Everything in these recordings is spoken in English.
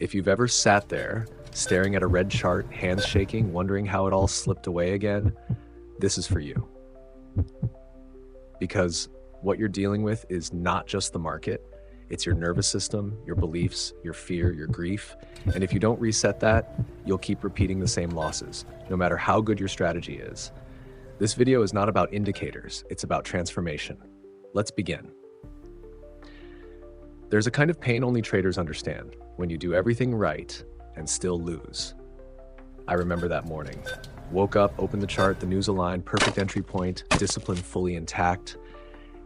If you've ever sat there, staring at a red chart, hands shaking, wondering how it all slipped away again, this is for you. Because what you're dealing with is not just the market, it's your nervous system, your beliefs, your fear, your grief. And if you don't reset that, you'll keep repeating the same losses, no matter how good your strategy is. This video is not about indicators, it's about transformation. Let's begin. There's a kind of pain only traders understand, when you do everything right and still lose. I remember that morning. Woke up, opened the chart, the news aligned, perfect entry point, discipline fully intact.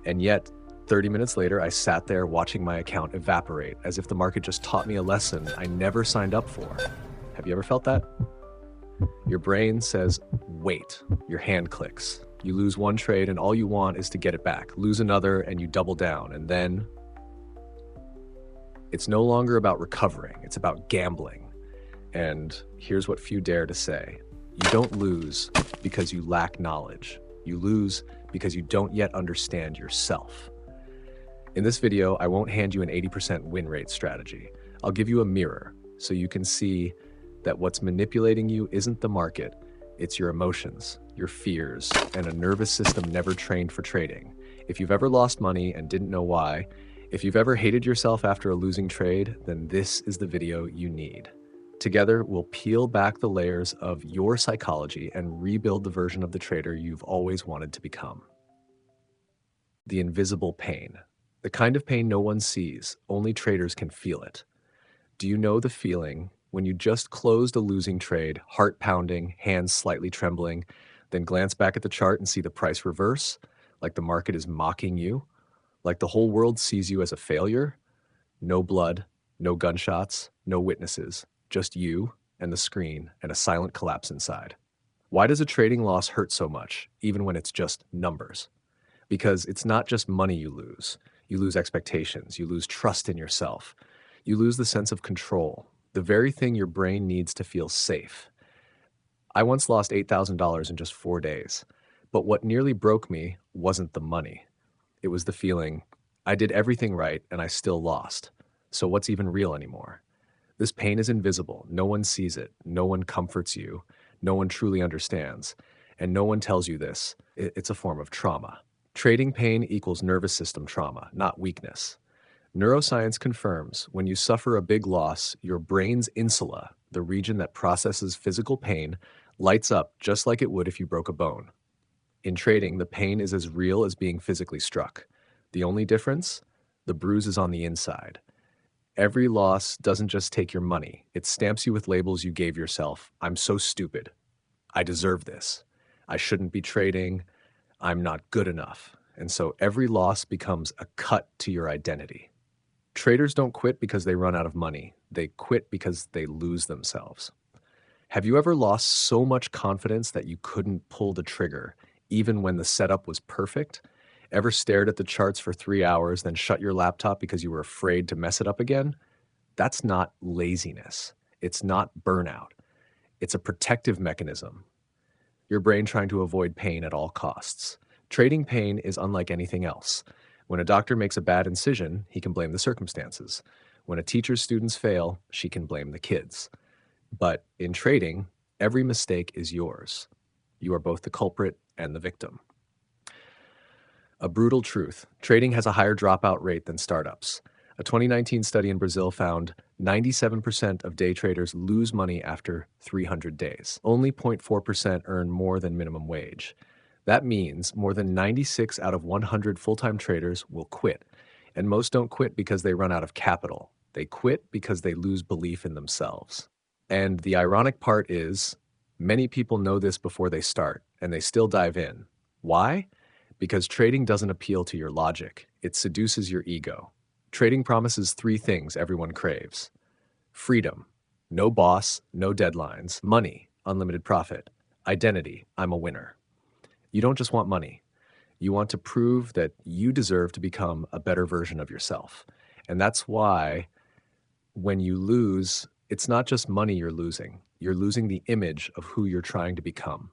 And yet, 30 minutes later, I sat there watching my account evaporate as if the market just taught me a lesson I never signed up for. Have you ever felt that? Your brain says, wait, your hand clicks. You lose one trade and all you want is to get it back. Lose another and you double down, and then it's no longer about recovering, it's about gambling. And here's what few dare to say. You don't lose because you lack knowledge. You lose because you don't yet understand yourself. In this video, I won't hand you an 80% win rate strategy. I'll give you a mirror so you can see that what's manipulating you isn't the market, it's your emotions, your fears, and a nervous system never trained for trading. If you've ever lost money and didn't know why, if you've ever hated yourself after a losing trade, then this is the video you need. Together, we'll peel back the layers of your psychology and rebuild the version of the trader you've always wanted to become. The invisible pain. The kind of pain no one sees, only traders can feel it. Do you know the feeling when you just closed a losing trade, heart pounding, hands slightly trembling, then glance back at the chart and see the price reverse, like the market is mocking you? Like the whole world sees you as a failure? No blood, no gunshots, no witnesses, just you and the screen and a silent collapse inside. Why does a trading loss hurt so much, even when it's just numbers? Because it's not just money you lose. You lose expectations, you lose trust in yourself. You lose the sense of control, the very thing your brain needs to feel safe. I once lost $8,000 in just 4 days, but what nearly broke me wasn't the money. It was the feeling, I did everything right and I still lost. So what's even real anymore? This pain is invisible. No one sees it. No one comforts you. No one truly understands. And no one tells you this. It's a form of trauma. Trading pain equals nervous system trauma, not weakness. Neuroscience confirms when you suffer a big loss, your brain's insula, the region that processes physical pain, lights up just like it would if you broke a bone. In trading, the pain is as real as being physically struck. The only difference? The bruise is on the inside. Every loss doesn't just take your money. It stamps you with labels you gave yourself. I'm so stupid. I deserve this. I shouldn't be trading. I'm not good enough. And so every loss becomes a cut to your identity. Traders don't quit because they run out of money. They quit because they lose themselves. Have you ever lost so much confidence that you couldn't pull the trigger, even when the setup was perfect? Ever stared at the charts for 3 hours, then shut your laptop because you were afraid to mess it up again? That's not laziness. It's not burnout. It's a protective mechanism. Your brain trying to avoid pain at all costs. Trading pain is unlike anything else. When a doctor makes a bad incision, he can blame the circumstances. When a teacher's students fail, she can blame the kids. But in trading, every mistake is yours. You are both the culprit and the victim. A brutal truth. Trading has a higher dropout rate than startups. A 2019 study in Brazil found 97% of day traders lose money after 300 days. Only 0.4% earn more than minimum wage. That means more than 96 out of 100 full-time traders will quit. And most don't quit because they run out of capital. They quit because they lose belief in themselves. And the ironic part is, many people know this before they start, and they still dive in. Why? Because trading doesn't appeal to your logic. It seduces your ego. Trading promises 3 things everyone craves. Freedom, no boss, no deadlines. Money, unlimited profit. Identity, I'm a winner. You don't just want money. You want to prove that you deserve to become a better version of yourself. And that's why when you lose, it's not just money you're losing. You're losing the image of who you're trying to become.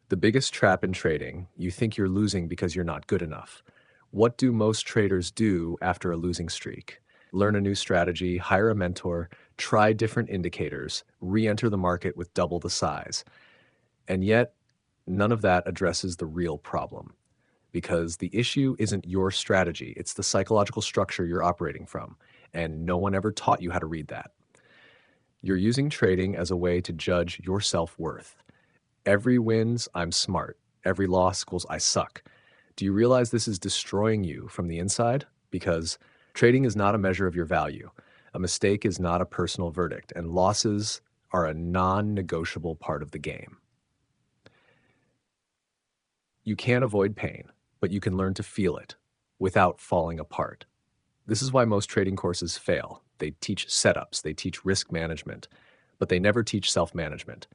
The biggest trap in trading, you think you're losing because you're not good enough. What do most traders do after a losing streak? Learn a new strategy, hire a mentor, try different indicators, re-enter the market with double the size. And yet, none of that addresses the real problem. Because the issue isn't your strategy, it's the psychological structure you're operating from. And no one ever taught you how to read that. You're using trading as a way to judge your self-worth. Every wins, I'm smart. Every loss equals I suck. Do you realize this is destroying you from the inside? Because trading is not a measure of your value. A mistake is not a personal verdict, and losses are a non-negotiable part of the game. You can't avoid pain, but you can learn to feel it without falling apart. This is why most trading courses fail. They teach setups, they teach risk management, but they never teach self-management.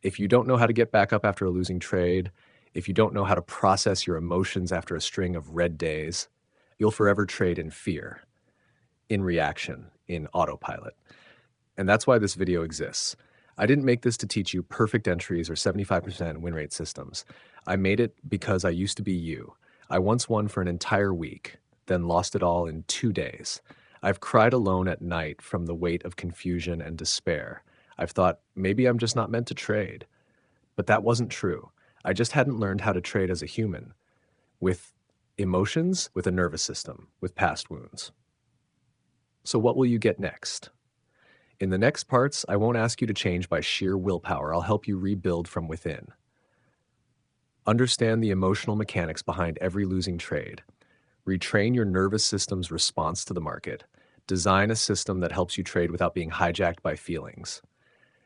If you don't know how to get back up after a losing trade, if you don't know how to process your emotions after a string of red days, you'll forever trade in fear, in reaction, in autopilot. And that's why this video exists. I didn't make this to teach you perfect entries or 75% win rate systems. I made it because I used to be you. I once won for an entire week, then lost it all in 2 days. I've cried alone at night from the weight of confusion and despair. I've thought, maybe I'm just not meant to trade. But that wasn't true. I just hadn't learned how to trade as a human, with emotions, with a nervous system, with past wounds. So what will you get next? In the next parts, I won't ask you to change by sheer willpower. I'll help you rebuild from within. Understand the emotional mechanics behind every losing trade. Retrain your nervous system's response to the market. Design a system that helps you trade without being hijacked by feelings.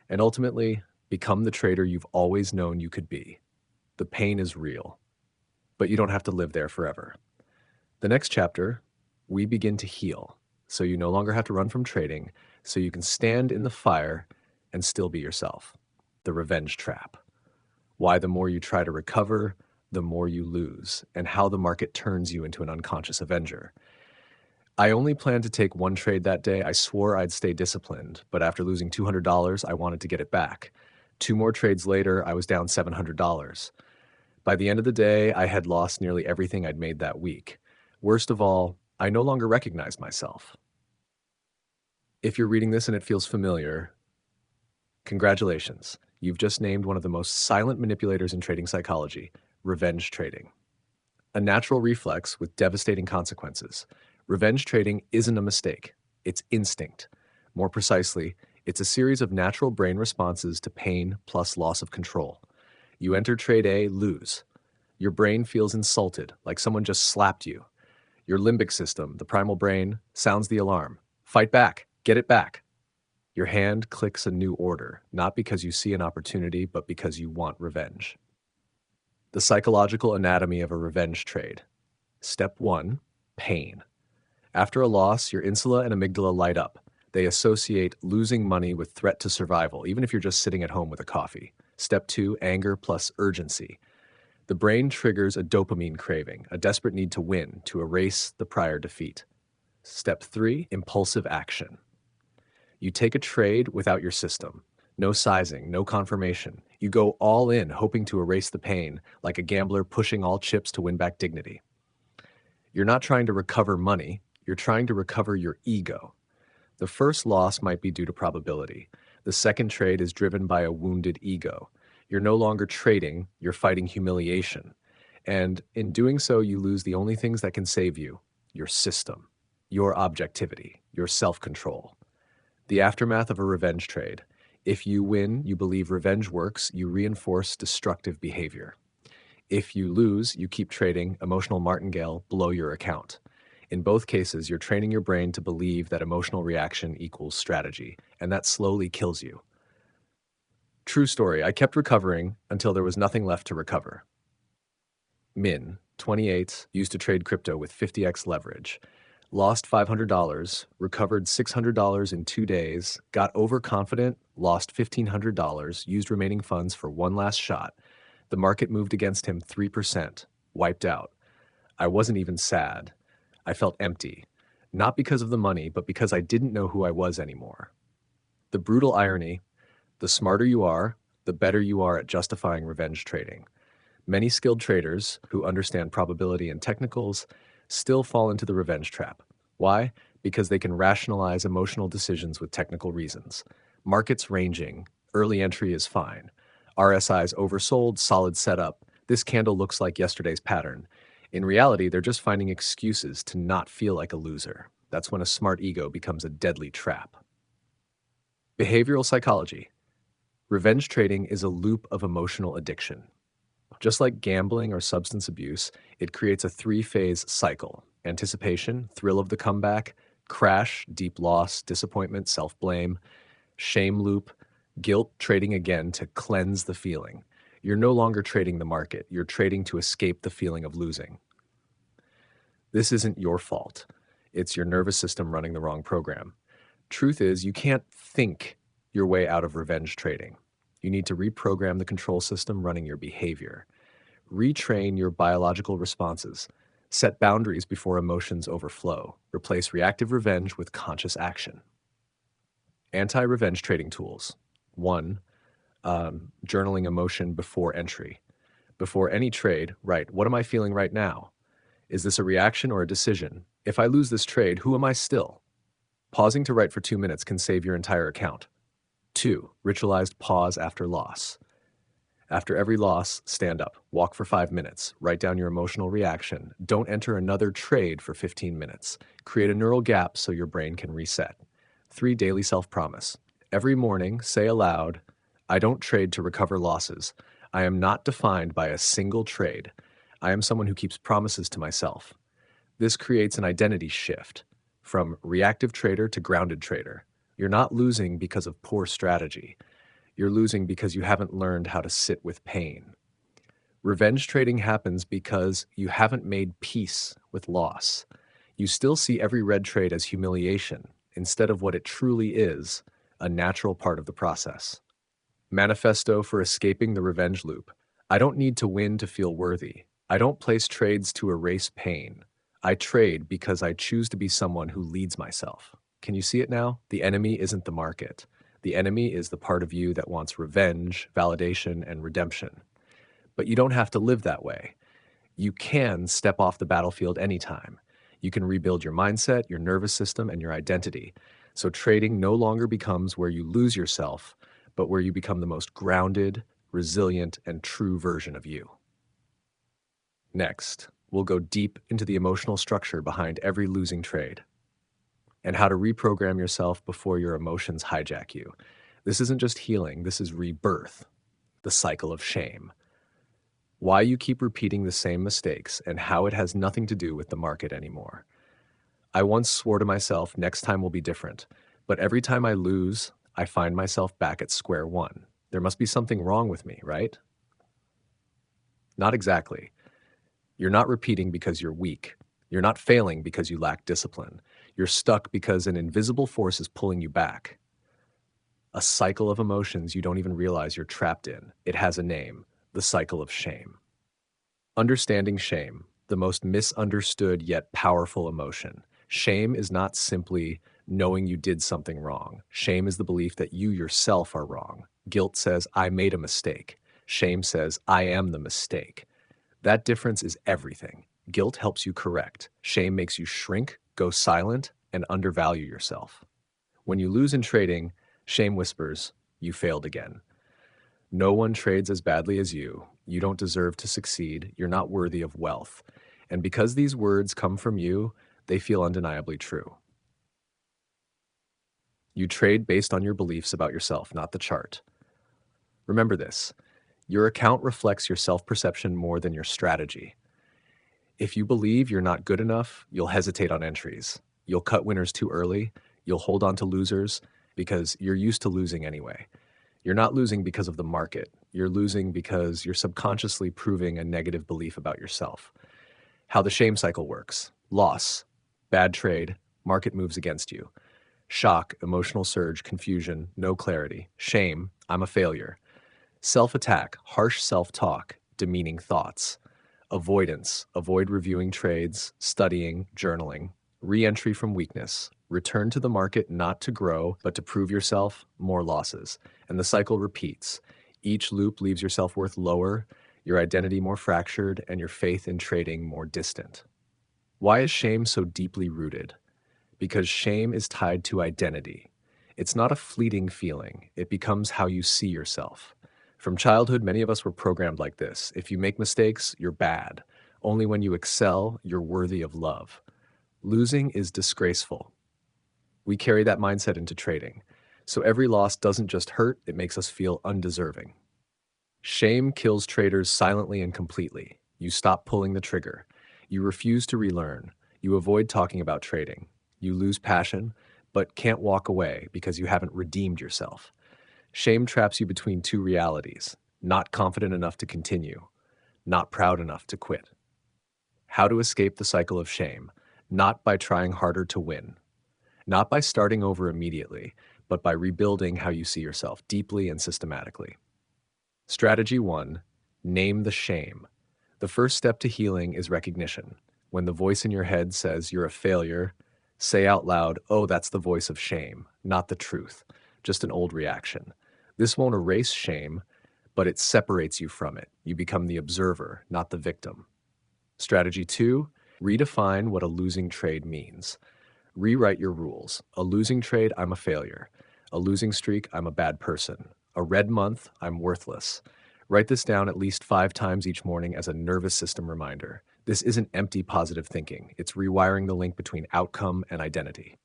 And ultimately, become the trader you've always known you could be. The pain is real, but you don't have to live there forever. The next chapter, we begin to heal, so you no longer have to run from trading, so you can stand in the fire and still be yourself. The revenge trap. Why the more you try to recover, the more you lose, and how the market turns you into an unconscious avenger. I only planned to take one trade that day. I swore I'd stay disciplined, but after losing $200, I wanted to get it back. 2 more trades later, I was down $700. By the end of the day, I had lost nearly everything I'd made that week. Worst of all, I no longer recognized myself. If you're reading this and it feels familiar, congratulations. You've just named one of the most silent manipulators in trading psychology, revenge trading. A natural reflex with devastating consequences. Revenge trading isn't a mistake. It's instinct. More precisely, it's a series of natural brain responses to pain plus loss of control. You enter trade A, lose. Your brain feels insulted, like someone just slapped you. Your limbic system, the primal brain, sounds the alarm. Fight back. Get it back. Your hand clicks a new order, not because you see an opportunity, but because you want revenge. The psychological anatomy of a revenge trade. Step 1, pain. After a loss, your insula and amygdala light up. They associate losing money with threat to survival, even if you're just sitting at home with a coffee. Step 2, anger plus urgency. The brain triggers a dopamine craving, a desperate need to win, to erase the prior defeat. Step 3, impulsive action. You take a trade without your system. No sizing, no confirmation. You go all in, hoping to erase the pain, like a gambler pushing all chips to win back dignity. You're not trying to recover money, you're trying to recover your ego. The first loss might be due to probability. The second trade is driven by a wounded ego. You're no longer trading, you're fighting humiliation. And in doing so, you lose the only things that can save you: your system, your objectivity, your self-control. The aftermath of a revenge trade. If you win, you believe revenge works, you reinforce destructive behavior. If you lose, you keep trading, emotional martingale, blow your account. In both cases, you're training your brain to believe that emotional reaction equals strategy, and that slowly kills you. True story, I kept recovering until there was nothing left to recover. Min, 28, used to trade crypto with 50x leverage. Lost $500, recovered $600 in 2 days, got overconfident, lost $1,500, used remaining funds for one last shot. The market moved against him 3%, wiped out. I wasn't even sad. I felt empty, not because of the money, but because I didn't know who I was anymore. The brutal irony: the smarter you are, the better you are at justifying revenge trading. Many skilled traders who understand probability and technicals still fall into the revenge trap. Why? Because they can rationalize emotional decisions with technical reasons. Markets ranging, early entry is fine. RSI's oversold, solid setup. This candle looks like yesterday's pattern. In reality, they're just finding excuses to not feel like a loser. That's when a smart ego becomes a deadly trap. Behavioral psychology. Revenge trading is a loop of emotional addiction. Just like gambling or substance abuse, it creates a three-phase cycle: anticipation, thrill of the comeback; crash, deep loss, disappointment, self-blame; shame loop, guilt, trading again to cleanse the feeling. You're no longer trading the market, you're trading to escape the feeling of losing. This isn't your fault. It's your nervous system running the wrong program. Truth is, you can't think your way out of revenge trading. You need to reprogram the control system running your behavior. Retrain your biological responses. Set boundaries before emotions overflow. Replace reactive revenge with conscious action. Anti-revenge trading tools. 1. Journaling emotion before entry. Before any trade, write, what am I feeling right now? Is this a reaction or a decision? If I lose this trade, who am I still? Pausing to write for 2 minutes can save your entire account. 2. Ritualized pause after loss. After every loss, stand up, walk for 5 minutes, write down your emotional reaction. Don't enter another trade for 15 minutes. Create a neural gap so your brain can reset. 3. Daily self-promise. Every morning, say aloud, I don't trade to recover losses. I am not defined by a single trade. I am someone who keeps promises to myself. This creates an identity shift from reactive trader to grounded trader. You're not losing because of poor strategy. You're losing because you haven't learned how to sit with pain. Revenge trading happens because you haven't made peace with loss. You still see every red trade as humiliation instead of what it truly is, a natural part of the process. Manifesto for escaping the revenge loop. I don't need to win to feel worthy. I don't place trades to erase pain. I trade because I choose to be someone who leads myself. Can you see it now? The enemy isn't the market. The enemy is the part of you that wants revenge, validation, and redemption. But you don't have to live that way. You can step off the battlefield anytime. You can rebuild your mindset, your nervous system, and your identity. So trading no longer becomes where you lose yourself, but where you become the most grounded, resilient, and true version of you. Next, we'll go deep into the emotional structure behind every losing trade and how to reprogram yourself before your emotions hijack you. This isn't just healing, this is rebirth, the cycle of shame. Why you keep repeating the same mistakes and how it has nothing to do with the market anymore. I once swore to myself, next time will be different, but every time I lose, I find myself back at square one. There must be something wrong with me, right? Not exactly. You're not repeating because you're weak. You're not failing because you lack discipline. You're stuck because an invisible force is pulling you back. A cycle of emotions you don't even realize you're trapped in. It has a name, the cycle of shame. Understanding shame, the most misunderstood yet powerful emotion. Shame is not simply knowing you did something wrong. Shame is the belief that you yourself are wrong. Guilt says, I made a mistake. Shame says, I am the mistake. That difference is everything. Guilt helps you correct. Shame makes you shrink, go silent, and undervalue yourself. When you lose in trading, shame whispers, you failed again. No one trades as badly as you. You don't deserve to succeed. You're not worthy of wealth. And because these words come from you, they feel undeniably true. You trade based on your beliefs about yourself, not the chart. Remember this. Your account reflects your self-perception more than your strategy. If you believe you're not good enough, you'll hesitate on entries. You'll cut winners too early. You'll hold on to losers because you're used to losing anyway. You're not losing because of the market. You're losing because you're subconsciously proving a negative belief about yourself. How the shame cycle works. Loss, bad trade, market moves against you. Shock, emotional surge, confusion, no clarity. Shame, I'm a failure. Self-attack, harsh self-talk, demeaning thoughts. Avoidance, avoid reviewing trades, studying, journaling. Re-entry from weakness, return to the market not to grow, but to prove yourself, more losses. And the cycle repeats. Each loop leaves your self-worth lower, your identity more fractured, and your faith in trading more distant. Why is shame so deeply rooted? Because shame is tied to identity. It's not a fleeting feeling, it becomes how you see yourself. From childhood, many of us were programmed like this. If you make mistakes, you're bad. Only when you excel, you're worthy of love. Losing is disgraceful. We carry that mindset into trading. So every loss doesn't just hurt, it makes us feel undeserving. Shame kills traders silently and completely. You stop pulling the trigger. You refuse to relearn. You avoid talking about trading. You lose passion, but can't walk away because you haven't redeemed yourself. Shame traps you between two realities: not confident enough to continue, not proud enough to quit. How to escape the cycle of shame? Not by trying harder to win, not by starting over immediately, but by rebuilding how you see yourself deeply and systematically. Strategy 1. Name the shame. The first step to healing is recognition. When the voice in your head says you're a failure, say out loud, "Oh, that's the voice of shame, not the truth, just an old reaction." This won't erase shame, but it separates you from it. You become the observer, not the victim. Strategy 2. Redefine what a losing trade means. Rewrite your rules. A losing trade, I'm a failure. A losing streak, I'm a bad person. A red month, I'm worthless. Write this down at least 5 times each morning as a nervous system reminder. This isn't empty positive thinking. It's rewiring the link between outcome and identity.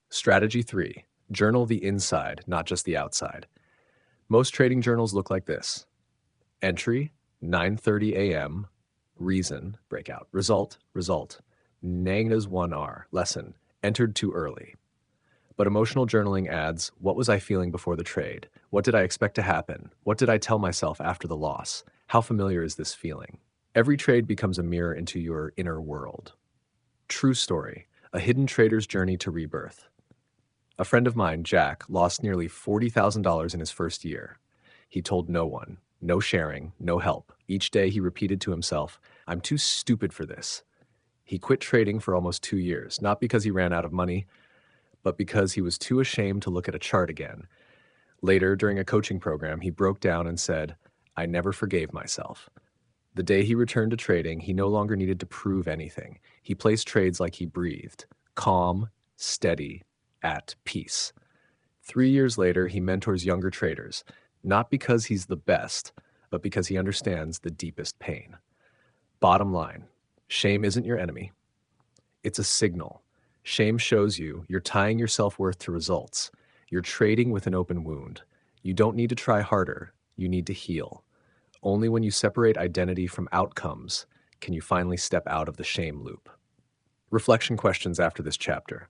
Strategy 3. Journal the inside, not just the outside. Most trading journals look like this. Entry, 9:30 a.m. Reason, breakout. Result, -1R. Lesson, entered too early. But emotional journaling adds, what was I feeling before the trade? What did I expect to happen? What did I tell myself after the loss? How familiar is this feeling? Every trade becomes a mirror into your inner world. True story, a hidden trader's journey to rebirth. A friend of mine, Jack, lost nearly $40,000 in his first year. He told no one, no sharing, no help. Each day he repeated to himself, "I'm too stupid for this." He quit trading for almost 2 years, not because he ran out of money, but because he was too ashamed to look at a chart again. Later, during a coaching program, he broke down and said, "I never forgave myself." The day he returned to trading, he no longer needed to prove anything. He placed trades like he breathed, calm, steady, at peace. 3 years later, he mentors younger traders, not because he's the best, but because he understands the deepest pain. Bottom line, shame isn't your enemy. It's a signal. Shame shows you're tying your self-worth to results. You're trading with an open wound. You don't need to try harder. You need to heal. Only when you separate identity from outcomes can you finally step out of the shame loop. Reflection questions after this chapter.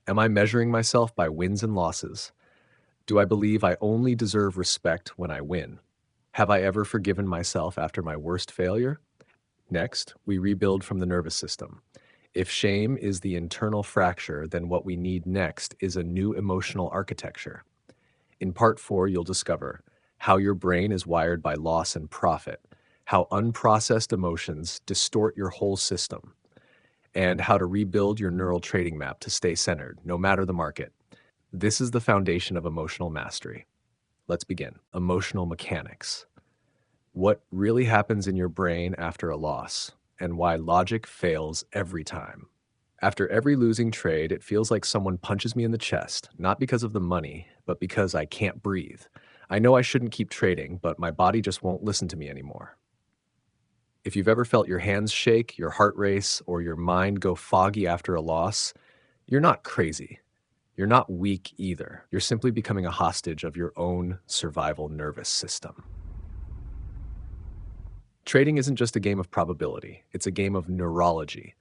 Am I measuring myself by wins and losses? Do I believe I only deserve respect when I win? Have I ever forgiven myself after my worst failure? Next, we rebuild from the nervous system. If shame is the internal fracture, then what we need next is a new emotional architecture. In part 4, you'll discover how your brain is wired by loss and profit, how unprocessed emotions distort your whole system, and how to rebuild your neural trading map to stay centered, no matter the market. This is the foundation of emotional mastery. Let's begin. Emotional mechanics. What really happens in your brain after a loss, and why logic fails every time. After every losing trade, it feels like someone punches me in the chest, not because of the money, but because I can't breathe. I know I shouldn't keep trading, but my body just won't listen to me anymore. If you've ever felt your hands shake, your heart race, or your mind go foggy after a loss, you're not crazy. You're not weak either. You're simply becoming a hostage of your own survival nervous system. Trading isn't just a game of probability, it's a game of neurology.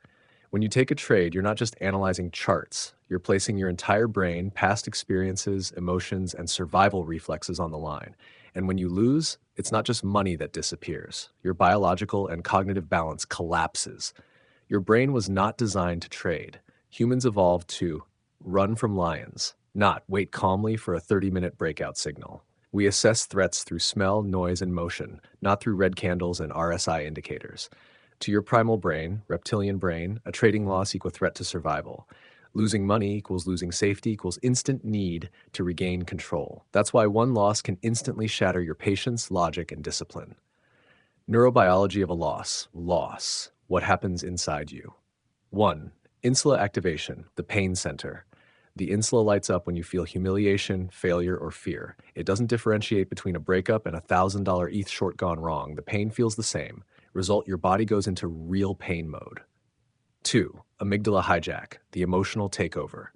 When you take a trade, you're not just analyzing charts, you're placing your entire brain, past experiences, emotions, and survival reflexes on the line. And when you lose, it's not just money that disappears. Your biological and cognitive balance collapses. Your brain was not designed to trade. Humans evolved to run from lions, not wait calmly for a 30-minute breakout signal. We assess threats through smell, noise, and motion, not through red candles and RSI indicators. To your primal brain, reptilian brain, a trading loss equals threat to survival. Losing money equals losing safety equals instant need to regain control. That's why one loss can instantly shatter your patience, logic, and discipline. Neurobiology of a loss. Loss. What happens inside you? 1. Insula activation, the pain center. The insula lights up when you feel humiliation, failure, or fear. It doesn't differentiate between a breakup and $1,000 ETH short gone wrong. The pain feels the same. Result, your body goes into real pain mode. 2. Amygdala hijack, the emotional takeover.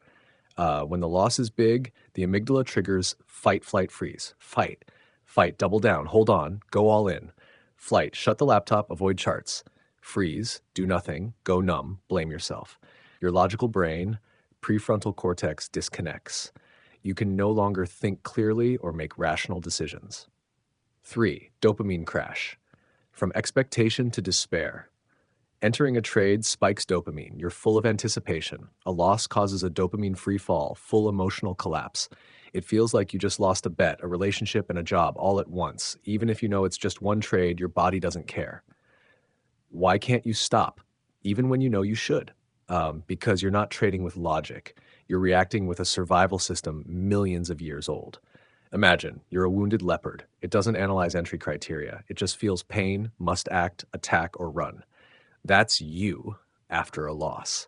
When the loss is big, the amygdala triggers fight, flight, freeze. Fight. Fight, double down, hold on, go all in. Flight, shut the laptop, avoid charts. Freeze, do nothing, go numb, blame yourself. Your logical brain, prefrontal cortex disconnects. You can no longer think clearly or make rational decisions. 3. Dopamine crash. From expectation to despair. Entering a trade spikes dopamine. You're full of anticipation. A loss causes a dopamine free fall, full emotional collapse. It feels like you just lost a bet, a relationship, and a job all at once. Even if you know it's just one trade, your body doesn't care. Why can't you stop, even when you know you should? Because you're not trading with logic. You're reacting with a survival system millions of years old. Imagine you're a wounded leopard. It doesn't analyze entry criteria. It just feels pain, must act, attack, or run. That's you after a loss.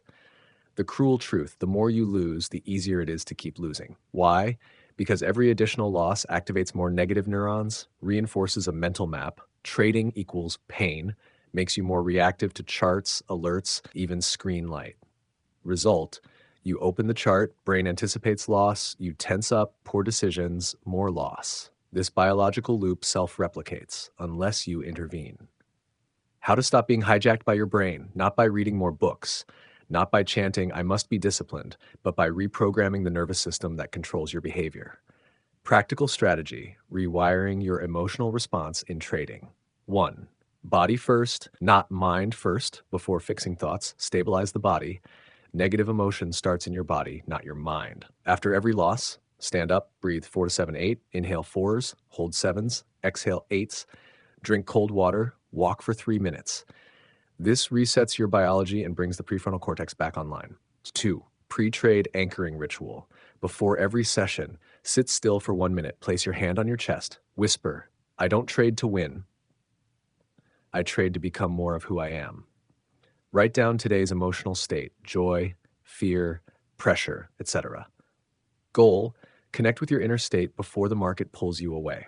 The cruel truth, the more you lose, the easier it is to keep losing. Why? Because every additional loss activates more negative neurons, reinforces a mental map. Trading equals pain, makes you more reactive to charts, alerts, even screen light. Result, you open the chart, brain anticipates loss, you tense up, poor decisions, more loss. This biological loop self-replicates unless you intervene. How to stop being hijacked by your brain, not by reading more books, not by chanting, I must be disciplined, but by reprogramming the nervous system that controls your behavior. Practical strategy, rewiring your emotional response in trading. 1. Body first, not mind first, before fixing thoughts. Stabilize the body. Negative emotion starts in your body, not your mind. After every loss, stand up, breathe 4 to 7, 8, inhale 4s, hold 7s, exhale 8s, drink cold water, walk for 3 minutes. This resets your biology and brings the prefrontal cortex back online. 2. Pre-trade anchoring ritual. Before every session, sit still for 1 minute. Place your hand on your chest. Whisper, I don't trade to win. I trade to become more of who I am. Write down today's emotional state, joy, fear, pressure, etc. Goal, connect with your inner state before the market pulls you away.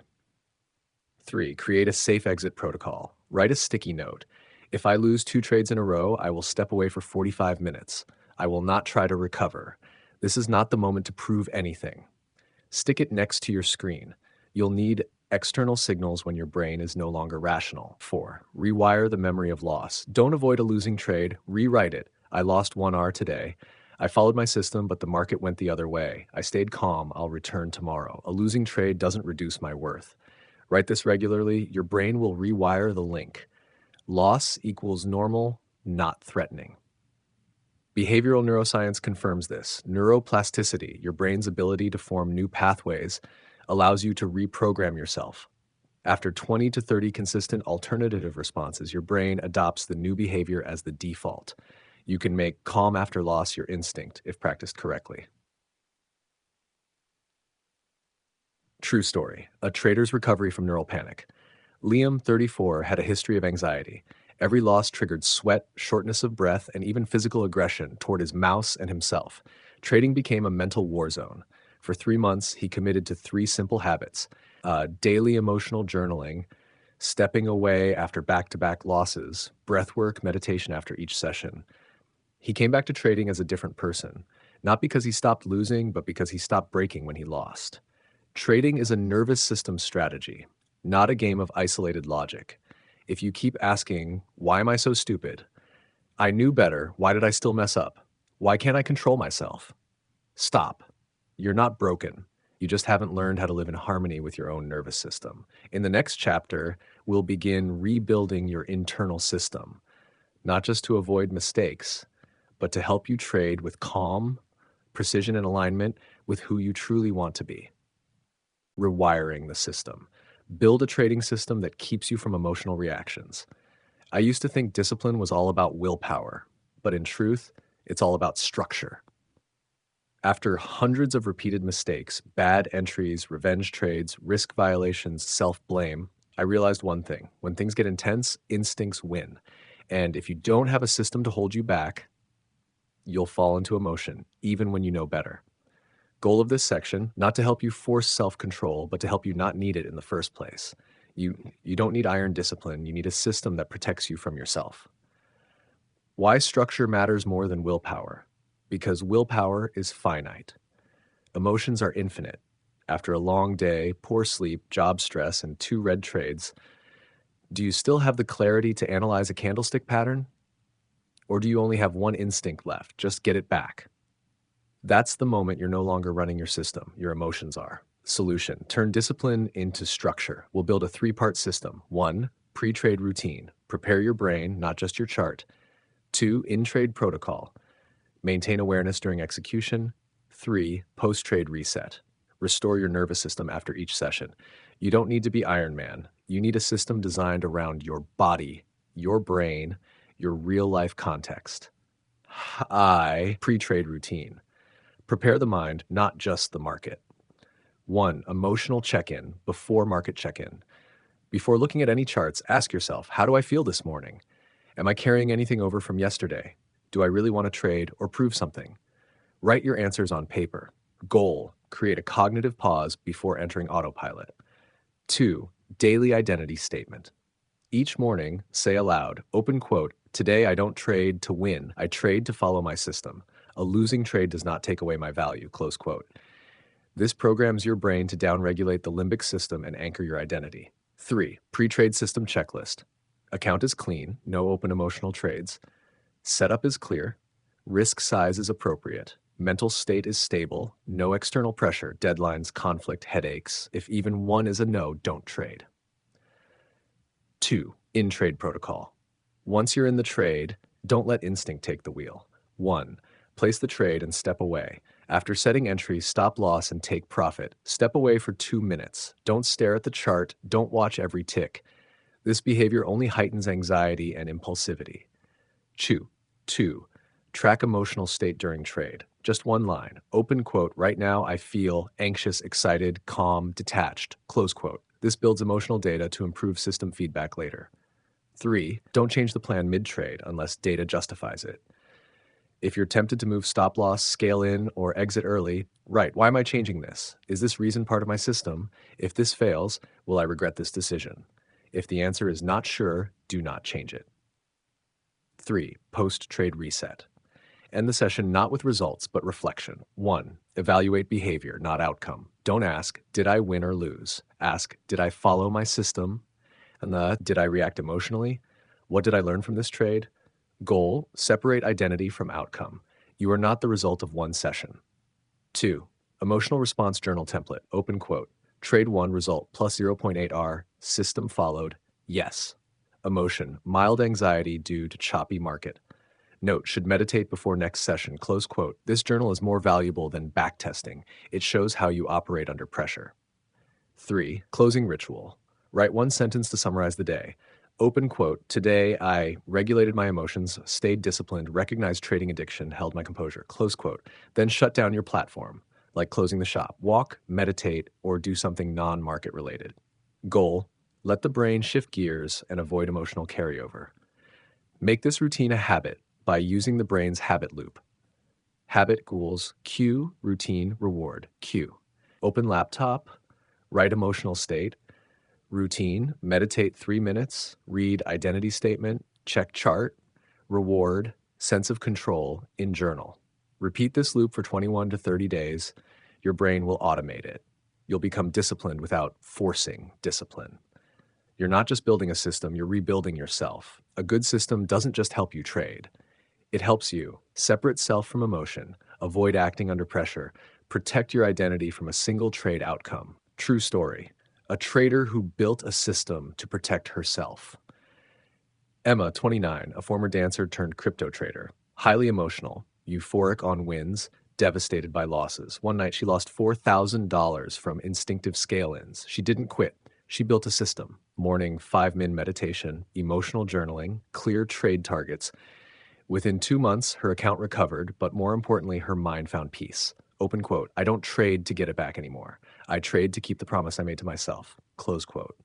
3. Create a safe exit protocol. Write a sticky note. If I lose 2 trades in a row, I will step away for 45 minutes. I will not try to recover. This is not the moment to prove anything. Stick it next to your screen. You'll need external signals when your brain is no longer rational. 4. Rewire the memory of loss. Don't avoid a losing trade. Rewrite it. I lost 1R today. I followed my system, but the market went the other way. I stayed calm. I'll return tomorrow. A losing trade doesn't reduce my worth. Write this regularly. Your brain will rewire the link. Loss equals normal, not threatening. Behavioral neuroscience confirms this. Neuroplasticity, your brain's ability to form new pathways, allows you to reprogram yourself. After 20 to 30 consistent alternative responses, your brain adopts the new behavior as the default. You can make calm after loss your instinct if practiced correctly. True story, a trader's recovery from neural panic. Liam, 34, had a history of anxiety. Every loss triggered sweat, shortness of breath, and even physical aggression toward his mouse and himself. Trading became a mental war zone. For 3 months, he committed to 3 simple habits: daily emotional journaling, stepping away after back-to-back losses, breathwork, meditation after each session. He came back to trading as a different person, not because he stopped losing, but because he stopped breaking when he lost. Trading is a nervous system strategy, not a game of isolated logic. If you keep asking, why am I so stupid? I knew better. Why did I still mess up? Why can't I control myself? Stop. You're not broken. You just haven't learned how to live in harmony with your own nervous system. In the next chapter, we'll begin rebuilding your internal system, not just to avoid mistakes, but to help you trade with calm, precision, and alignment with who you truly want to be. Rewiring the system. Build a trading system that keeps you from emotional reactions. I used to think discipline was all about willpower, but in truth, it's all about structure. After hundreds of repeated mistakes, bad entries, revenge trades, risk violations, self-blame, I realized one thing. When things get intense, instincts win. And if you don't have a system to hold you back, You'll fall into emotion, even when you know better. Goal of this section, not to help you force self-control, but to help you not need it in the first place. You don't need iron discipline, you need a system that protects you from yourself. Why structure matters more than willpower? Because willpower is finite. Emotions are infinite. After a long day, poor sleep, job stress, and 2 red trades, do you still have the clarity to analyze a candlestick pattern? Or do you only have one instinct left? Just get it back. That's the moment you're no longer running your system, your emotions are. Solution, turn discipline into structure. We'll build a 3-part system. 1, pre-trade routine. Prepare your brain, not just your chart. 2, in-trade protocol. Maintain awareness during execution. 3, post-trade reset. Restore your nervous system after each session. You don't need to be Iron Man. You need a system designed around your body, your brain, your real-life context. Pre-trade routine. Prepare the mind, not just the market. 1, emotional check-in before market check-in. Before looking at any charts, ask yourself, how do I feel this morning? Am I carrying anything over from yesterday? Do I really want to trade or prove something? Write your answers on paper. Goal, create a cognitive pause before entering autopilot. 2, daily identity statement. Each morning, say aloud, open quote, today I don't trade to win, I trade to follow my system. A losing trade does not take away my value, close quote. This programs your brain to downregulate the limbic system and anchor your identity. 3, pre-trade system checklist. Account is clean, no open emotional trades. Setup is clear, risk size is appropriate, mental state is stable, no external pressure, deadlines, conflict, headaches. If even one is a no, don't trade. 2, in-trade protocol. Once you're in the trade, don't let instinct take the wheel. 1, place the trade and step away. After setting entry, stop loss and take profit. Step away for 2 minutes. Don't stare at the chart. Don't watch every tick. This behavior only heightens anxiety and impulsivity. 2, track emotional state during trade. Just 1 line. Open quote, right now I feel anxious, excited, calm, detached, close quote. This builds emotional data to improve system feedback later. 3, don't change the plan mid-trade unless data justifies it. If you're tempted to move stop loss, scale in, or exit early, right, why am I changing this? Is this reason part of my system? If this fails, will I regret this decision? If the answer is not sure, do not change it. 3, post-trade reset. End the session not with results, but reflection. 1, evaluate behavior, not outcome. Don't ask, did I win or lose? Ask, did I follow my system? And did I react emotionally? What did I learn from this trade? Goal, separate identity from outcome. You are not the result of one session. 2, emotional response journal template, open quote. Trade 1 result plus 0.8 R, system followed, yes. Emotion, mild anxiety due to choppy market. Note, should meditate before next session, close quote. This journal is more valuable than backtesting. It shows how you operate under pressure. 3, closing ritual. Write 1 sentence to summarize the day. Open quote, today I regulated my emotions, stayed disciplined, recognized trading addiction, held my composure, close quote. Then shut down your platform, like closing the shop. Walk, meditate, or do something non-market related. Goal, let the brain shift gears and avoid emotional carryover. Make this routine a habit by using the brain's habit loop. Habit equals cue, routine, reward, cue. Open laptop, write emotional state. Routine, meditate 3 minutes, read identity statement, check chart, reward, sense of control in journal. Repeat this loop for 21 to 30 days. Your brain will automate it. You'll become disciplined without forcing discipline. You're not just building a system, you're rebuilding yourself. A good system doesn't just help you trade. It helps you separate self from emotion, avoid acting under pressure, protect your identity from a single trade outcome. True story. A trader who built a system to protect herself. Emma, 29, a former dancer turned crypto trader. Highly emotional, euphoric on wins, devastated by losses. One night she lost $4,000 from instinctive scale-ins. She didn't quit. She built a system. Morning 5-min meditation, emotional journaling, clear trade targets. Within 2 months, her account recovered, but more importantly, her mind found peace. Open quote, I don't trade to get it back anymore. I trade to keep the promise I made to myself. Close quote.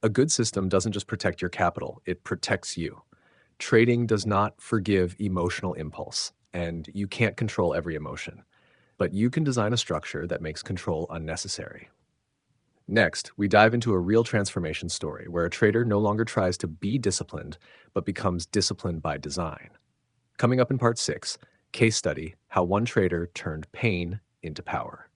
A good system doesn't just protect your capital, it protects you. Trading does not forgive emotional impulse, and you can't control every emotion, but you can design a structure that makes control unnecessary. Next, we dive into a real transformation story where a trader no longer tries to be disciplined, but becomes disciplined by design. Coming up in part 6, case study, how one trader turned pain into power.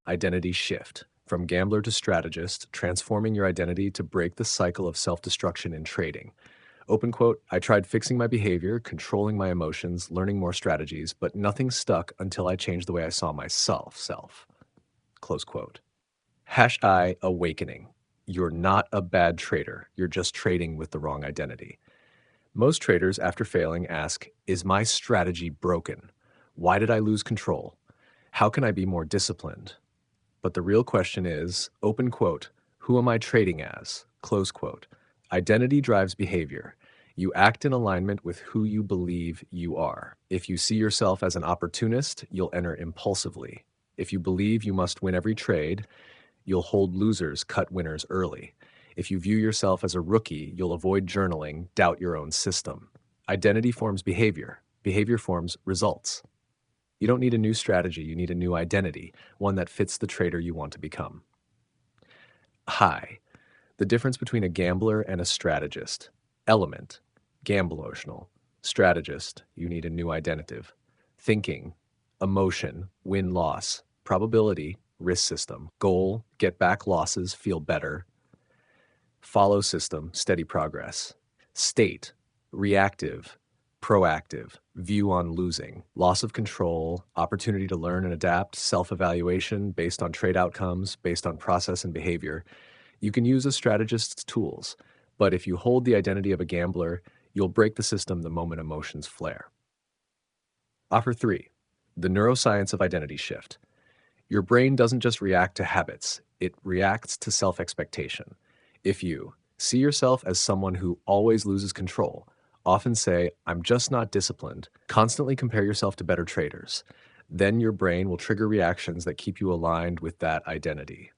Identity shift. From gambler to strategist, transforming your identity to break the cycle of self-destruction in trading. Open quote, I tried fixing my behavior, controlling my emotions, learning more strategies, but nothing stuck until I changed the way I saw myself. Close quote. #I awakening. You're not a bad trader. You're just trading with the wrong identity. Most traders, after failing, ask, is my strategy broken? Why did I lose control? How can I be more disciplined? But the real question is, open quote, who am I trading as? Close quote. Identity drives behavior. You act in alignment with who you believe you are. If you see yourself as an opportunist, you'll enter impulsively. If you believe you must win every trade, you'll hold losers, cut winners early. If you view yourself as a rookie, you'll avoid journaling, doubt your own system. Identity forms behavior. Behavior forms results. You don't need a new strategy, you need a new identity, one that fits the trader you want to become. Hi. The difference between a gambler and a strategist. Element, gamble-emotional. Strategist, you need a new identity. Thinking, emotion, win-loss. Probability, risk system. Goal, get back losses, feel better. Follow system, steady progress. State, reactive, proactive, view on losing, loss of control, opportunity to learn and adapt, self-evaluation based on trade outcomes, based on process and behavior. You can use a strategist's tools, but if you hold the identity of a gambler, you'll break the system the moment emotions flare. Offer 3, the neuroscience of identity shift. Your brain doesn't just react to habits, it reacts to self-expectation. If you see yourself as someone who always loses control, often say, I'm just not disciplined, constantly compare yourself to better traders, then your brain will trigger reactions that keep you aligned with that identity.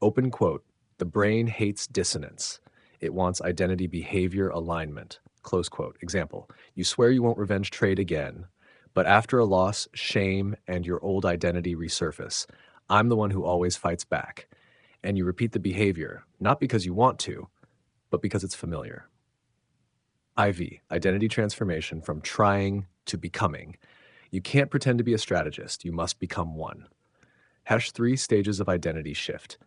Open quote, the brain hates dissonance. It wants identity behavior alignment. Close quote. Example, you swear you won't revenge trade again, but after a loss, shame and your old identity resurface. I'm the one who always fights back. And you repeat the behavior, not because you want to, but because it's familiar. IV, identity transformation from trying to becoming. You can't pretend to be a strategist, you must become one. #3 stages of identity shift.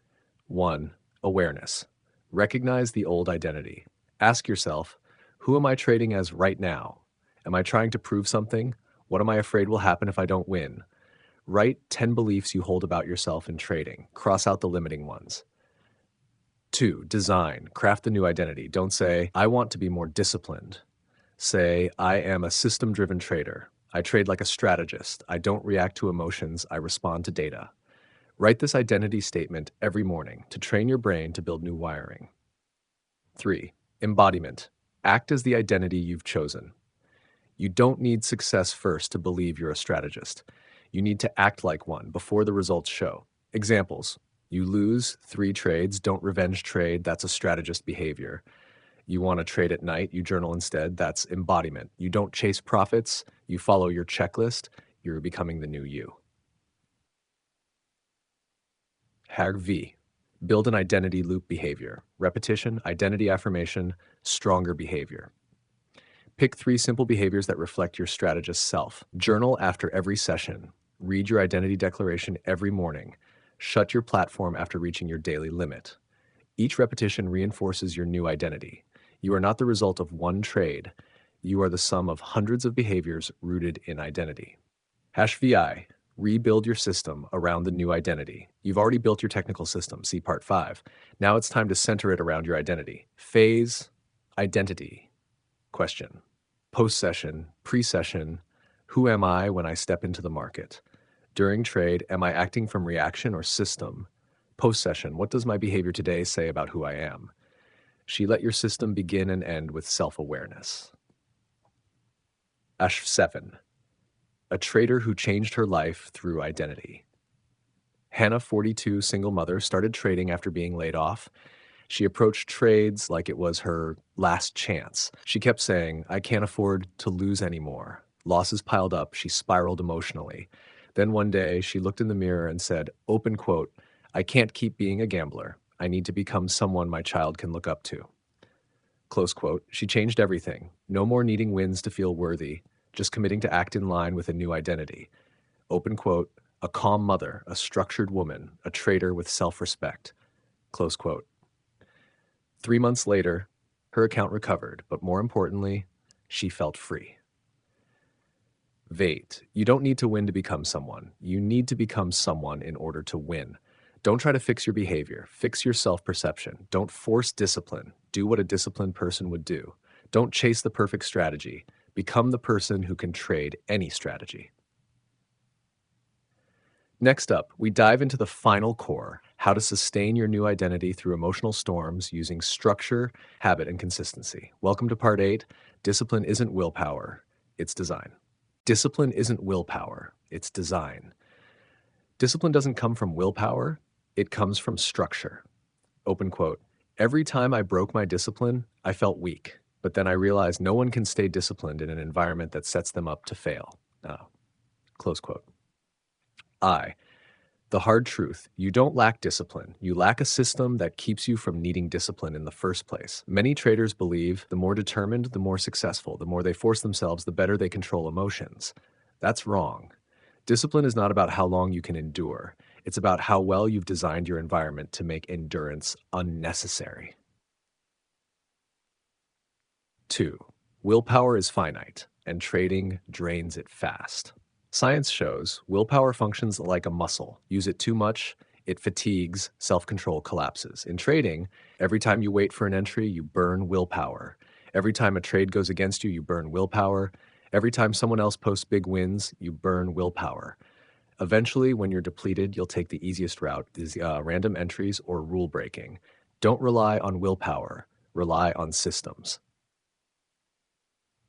1. Awareness. Recognize the old identity. Ask yourself, who am I trading as right now? Am I trying to prove something? What am I afraid will happen if I don't win? Write 10 beliefs you hold about yourself in trading. Cross out the limiting ones. 2. Design. Craft the new identity. Don't say, I want to be more disciplined. Say, I am a system-driven trader. I trade like a strategist. I don't react to emotions. I respond to data. Write this identity statement every morning to train your brain to build new wiring. 3. Embodiment. Act as the identity you've chosen. You don't need success first to believe you're a strategist. You need to act like one before the results show. Examples. You lose 3 trades, don't revenge trade, that's a strategist behavior. You want to trade at night, you journal instead, that's embodiment. You don't chase profits, you follow your checklist, you're becoming the new you. #V. Build an identity loop behavior. Repetition, identity affirmation, stronger behavior. Pick 3 simple behaviors that reflect your strategist self. Journal after every session. Read your identity declaration every morning. Shut your platform after reaching your daily limit. Each repetition reinforces your new identity. You are not the result of one trade. You are the sum of hundreds of behaviors rooted in identity. #VI. Rebuild your system around the new identity. You've already built your technical system, see part 5. Now it's time to center it around your identity. Phase, identity. Question. Post-session, pre-session, who am I when I step into the market? During trade, am I acting from reaction or system? Post-session, what does my behavior today say about who I am? Let your system begin and end with self-awareness. #7. A trader who changed her life through identity. Hannah, 42, single mother, started trading after being laid off. She approached trades like it was her last chance. She kept saying, I can't afford to lose anymore. Losses piled up. She spiraled emotionally. Then one day, she looked in the mirror and said, open quote, I can't keep being a gambler. I need to become someone my child can look up to. Close quote. She changed everything. No more needing wins to feel worthy, just committing to act in line with a new identity. Open quote, a calm mother, a structured woman, a trader with self-respect. Close quote. 3 months later, her account recovered, but more importantly, she felt free. Vait, you don't need to win to become someone. You need to become someone in order to win. Don't try to fix your behavior. Fix your self-perception. Don't force discipline. Do what a disciplined person would do. Don't chase the perfect strategy. Become the person who can trade any strategy. Next up, we dive into the final core, how to sustain your new identity through emotional storms using structure, habit, and consistency. Welcome to part 8. Discipline isn't willpower, it's design. Discipline isn't willpower, it's design. Discipline doesn't come from willpower, it comes from structure. Open quote. Every time I broke my discipline, I felt weak, but then I realized no one can stay disciplined in an environment that sets them up to fail. Close quote. The hard truth, you don't lack discipline. You lack a system that keeps you from needing discipline in the first place. Many traders believe the more determined, the more successful. The more they force themselves, the better they control emotions. That's wrong. Discipline is not about how long you can endure. It's about how well you've designed your environment to make endurance unnecessary. 2. Willpower is finite, and trading drains it fast. Science shows willpower functions like a muscle. Use it too much, it fatigues, self-control collapses. In trading, every time you wait for an entry, you burn willpower. Every time a trade goes against you, you burn willpower. Every time someone else posts big wins, you burn willpower. Eventually, when you're depleted, you'll take the easiest route, these random entries or rule breaking. Don't rely on willpower, rely on systems.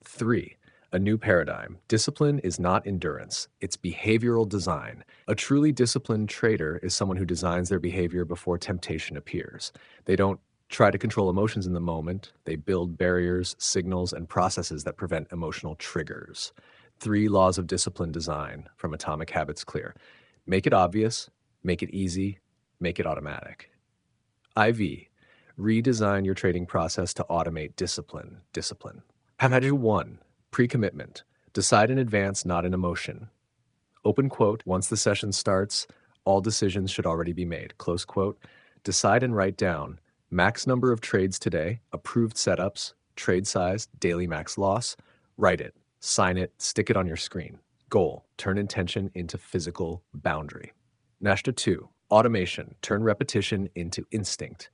3. A new paradigm. Discipline is not endurance, it's behavioral design. A truly disciplined trader is someone who designs their behavior before temptation appears. They don't try to control emotions in the moment, they build barriers, signals, and processes that prevent emotional triggers. 3 laws of disciplined design from Atomic Habits Clear. Make it obvious, make it easy, make it automatic. IV. Redesign your trading process to automate discipline. Habit 1. Pre-commitment. Decide in advance, not in emotion. Open quote, once the session starts, all decisions should already be made. Close quote. Decide and write down max number of trades today, approved setups, trade size, daily max loss. Write it, sign it, stick it on your screen. Goal, turn intention into physical boundary. Nashta 2. Automation, turn repetition into instinct.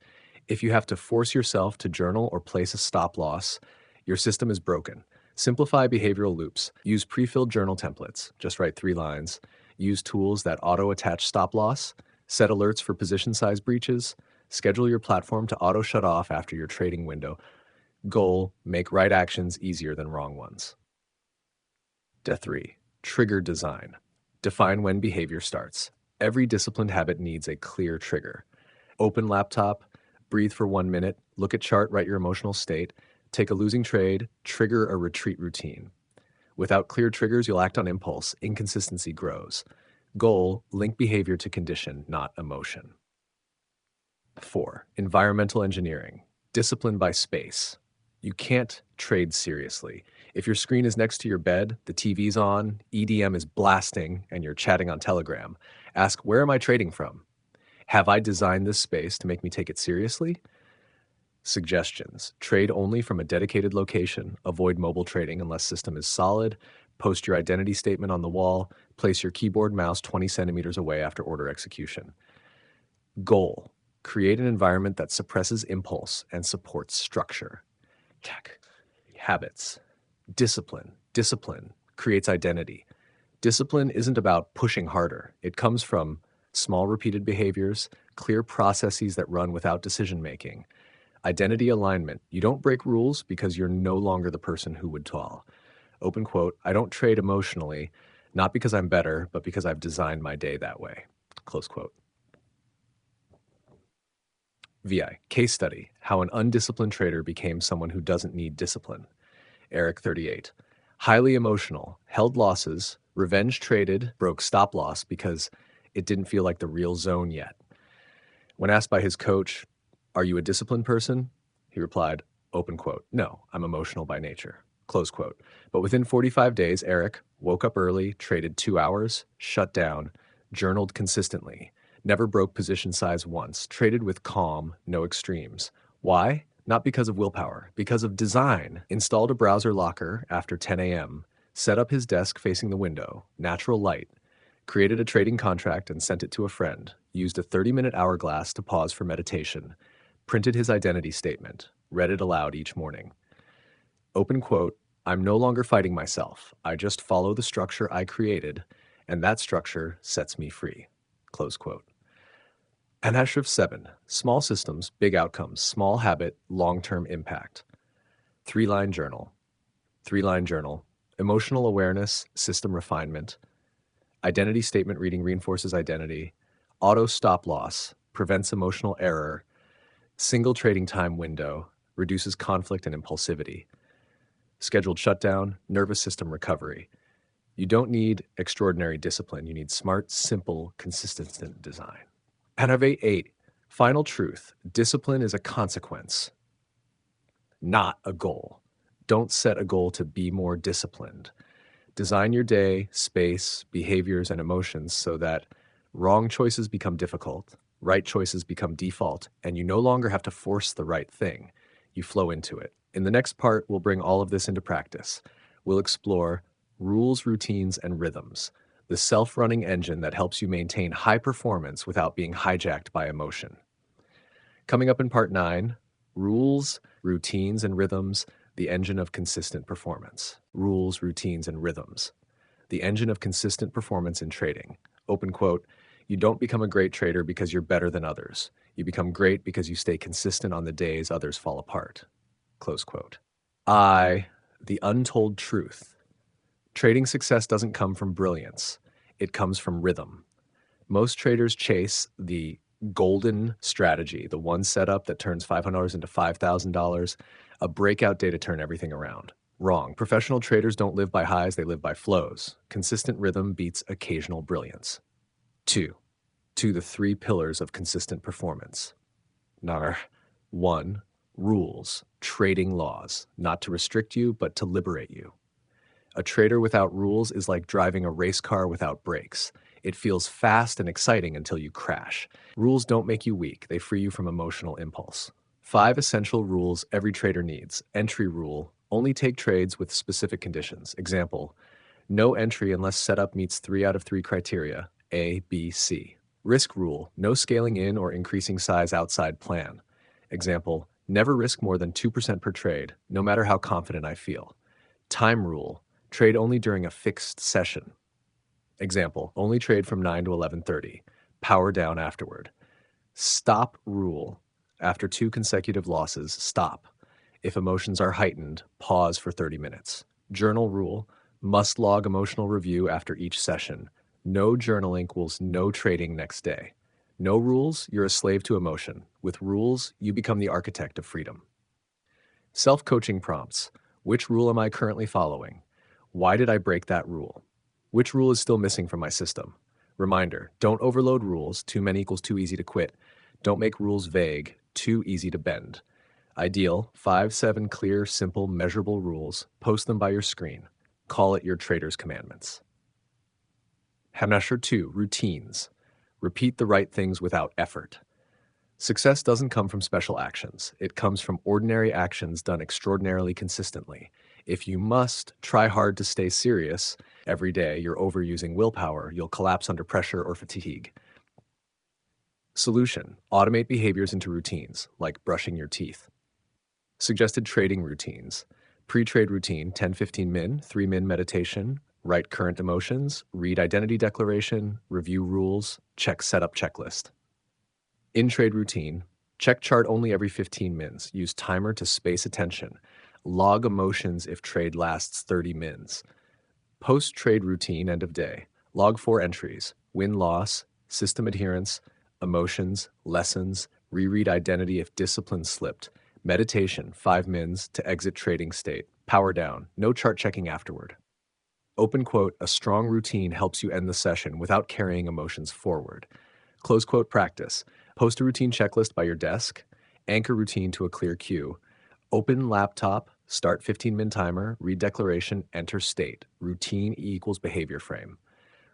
If you have to force yourself to journal or place a stop loss, your system is broken. Simplify behavioral loops. Use pre-filled journal templates. Just write 3 lines. Use tools that auto-attach stop loss. Set alerts for position size breaches. Schedule your platform to auto-shut off after your trading window. Goal, make right actions easier than wrong ones. 3. Trigger design. Define when behavior starts. Every disciplined habit needs a clear trigger. Open laptop, breathe for 1 minute, look at chart, write your emotional state, take a losing trade, trigger a retreat routine. Without clear triggers, you'll act on impulse. Inconsistency grows. Goal, link behavior to condition, not emotion. 4. Environmental engineering. Discipline by space. You can't trade seriously. If your screen is next to your bed, the TV's on, EDM is blasting, and you're chatting on Telegram, ask, where am I trading from? Have I designed this space to make me take it seriously? Suggestions. Trade only from a dedicated location. Avoid mobile trading unless system is solid. Post your identity statement on the wall. Place your keyboard mouse 20 centimeters away after order execution. Goal. Create an environment that suppresses impulse and supports structure. Habits. Discipline. Discipline creates identity. Discipline isn't about pushing harder. It comes from small repeated behaviors, clear processes that run without decision making. Identity alignment. You don't break rules because you're no longer the person who would tall. Open quote, I don't trade emotionally, not because I'm better, but because I've designed my day that way. Close quote. VI, case study, how an undisciplined trader became someone who doesn't need discipline. Eric, 38. Highly emotional, held losses, revenge traded, broke stop loss because it didn't feel like the real zone yet. When asked by his coach, "Are you a disciplined person?" he replied, open quote, "No, I'm emotional by nature," close quote. But within 45 days, Eric woke up early, traded 2 hours, shut down, journaled consistently, never broke position size once, traded with calm, no extremes. Why? Not because of willpower, because of design. Installed a browser locker after 10 a.m., set up his desk facing the window, natural light, created a trading contract and sent it to a friend, used a 30-minute hourglass to pause for meditation, printed his identity statement, read it aloud each morning. Open quote, "I'm no longer fighting myself. I just follow the structure I created, and that structure sets me free." Close quote. Anashrift 7. Small systems, big outcomes, small habit, long-term impact. 3-line journal. 3-line journal. Emotional awareness, system refinement. Identity statement reading reinforces identity. Auto stop loss, prevents emotional error. Single trading time window, reduces conflict and impulsivity. Scheduled shutdown, nervous system recovery. You don't need extraordinary discipline. You need smart, simple, consistent design. Panovate 8. Final truth. Discipline is a consequence, not a goal. Don't set a goal to be more disciplined. Design your day, space, behaviors, and emotions so that wrong choices become difficult, right choices become default, and you no longer have to force the right thing. You flow into it. In the next part, we'll bring all of this into practice. We'll explore rules, routines, and rhythms, the self-running engine that helps you maintain high performance without being hijacked by emotion. Coming up in part 9, rules, routines, and rhythms, the engine of consistent performance. Rules, routines, and rhythms, the engine of consistent performance in trading. Open quote, "You don't become a great trader because you're better than others. You become great because you stay consistent on the days others fall apart." Close quote. The untold truth. Trading success doesn't come from brilliance. It comes from rhythm. Most traders chase the golden strategy, the one setup that turns $500 into $5,000, a breakout day to turn everything around. Wrong. Professional traders don't live by highs, they live by flows. Consistent rhythm beats occasional brilliance. 2. The 3 pillars of consistent performance. 1. Rules, trading laws, not to restrict you, but to liberate you. A trader without rules is like driving a race car without brakes. It feels fast and exciting until you crash. Rules don't make you weak, they free you from emotional impulse. 5 essential rules every trader needs. Entry rule, only take trades with specific conditions. Example, no entry unless setup meets 3 out of 3 criteria, A, B, C. Risk rule, no scaling in or increasing size outside plan. Example, never risk more than 2% per trade, no matter how confident I feel. Time rule, trade only during a fixed session. Example, only trade from 9 to 11:30. Power down afterward. Stop rule, after 2 consecutive losses, stop. If emotions are heightened, pause for 30 minutes. Journal rule, must log emotional review after each session. No journaling equals no trading next day. No rules, you're a slave to emotion. With rules, you become the architect of freedom. Self-coaching prompts. Which rule am I currently following? Why did I break that rule? Which rule is still missing from my system? Reminder, don't overload rules. Too many equals too easy to quit. Don't make rules vague, too easy to bend. Ideal, 5-7 clear, simple, measurable rules. Post them by your screen. Call it your trader's commandments. Hamnasher 2, routines. Repeat the right things without effort. Success doesn't come from special actions. It comes from ordinary actions done extraordinarily consistently. If you must try hard to stay serious every day, you're overusing willpower, you'll collapse under pressure or fatigue. Solution, automate behaviors into routines, like brushing your teeth. Suggested trading routines. Pre-trade routine, 10-15 min, 3 min meditation, write current emotions, read identity declaration, review rules, check setup checklist. In-trade routine, check chart only every 15 mins, use timer to space attention, log emotions if trade lasts 30 mins. Post-trade routine, end of day, log 4 entries, win-loss, system adherence, emotions, lessons, Reread identity if discipline slipped. Meditation, 5 mins to exit trading state. Power down, no chart checking afterward. Open quote, a strong routine helps you end the session without carrying emotions forward. Close quote practice. Post a routine checklist by your desk. Anchor routine to a clear cue. Open laptop, start 15-min timer, read declaration, enter state. Routine equals behavior frame.